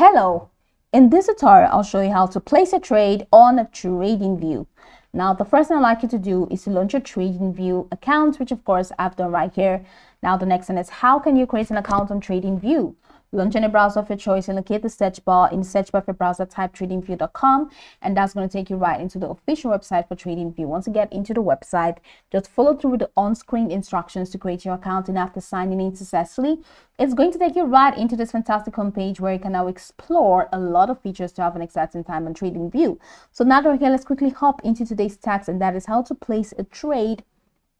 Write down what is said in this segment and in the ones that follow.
Hello, in this tutorial I'll show you how to place a trade on Tradingview. Now the first thing I'd like you to do is to launch your Tradingview account, which of course I've done right here. Now the next thing is, how can you create an account on Tradingview? Launch any browser of your choice and locate the search bar. In the search bar of your browser, type tradingview.com, and that's going to take you right into the official website for Tradingview. Once you get into the website, just follow through with the on-screen instructions to create your account, and after signing in successfully, it's going to take you right into this fantastic homepage where you can now explore a lot of features to have an exciting time on Tradingview. So now that we're here, let's quickly hop into today's task, and that is how to place a trade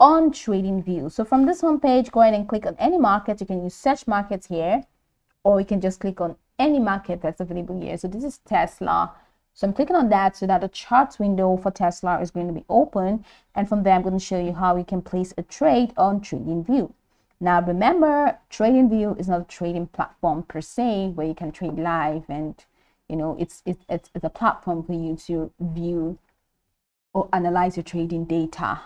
on Tradingview. So from this homepage, go ahead and click on any market. You can use search markets here, or you can just click on any market that's available here. So this is Tesla. So I'm clicking on that so that the charts window for Tesla is going to be open. And from there, I'm going to show you how you can place a trade on Tradingview. Now, remember, Tradingview is not a trading platform per se where you can trade live, and it's a platform for you to view or analyze your trading data.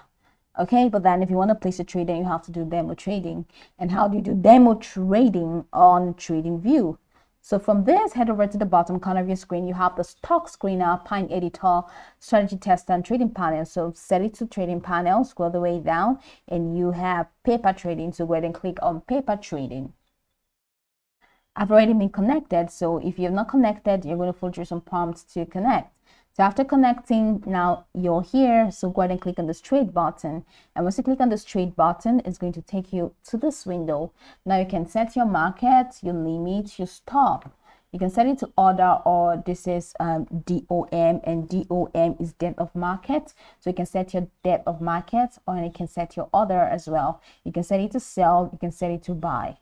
Okay, but then if you want to place a trade, then you have to do demo trading. And how do you do demo trading on Tradingview? So from this, head over to the bottom corner of your screen. You have the stock screener, pine editor, strategy tester, and trading panel. So set it to trading panel, scroll the way down, and you have paper trading. So go ahead and click on paper trading. I've already been connected, so if you're not connected, you're going to follow through some prompts to connect. So after connecting, now you're here, so go ahead and click on this trade button. And once you click on this trade button, it's going to take you to this window. Now you can set your market, your limit, your stop. You can set it to order, or this is DOM, and DOM is depth of market. So you can set your depth of market, or you can set your order as well. You can set it to sell, you can set it to buy.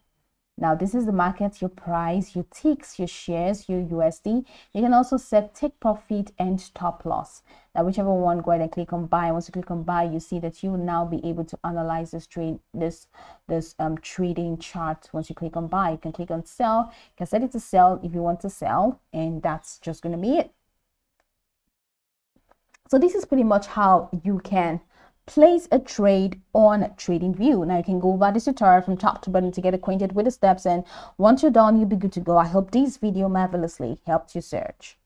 Now this is the market, your price, your ticks, your shares, your USD. You can also set take profit and stop loss. Now whichever one, go ahead and click on buy. Once you click on buy, you see that you will now be able to analyze this trade, this trading chart. Once you click on buy, you can click on sell. You can set it to sell if you want to sell, and that's just going to be it. So this is pretty much how you can place a trade on Tradingview. Now you can go over this tutorial from top to bottom to get acquainted with the steps, and once you're done, you'll be good to go. I hope this video marvelously helped you search.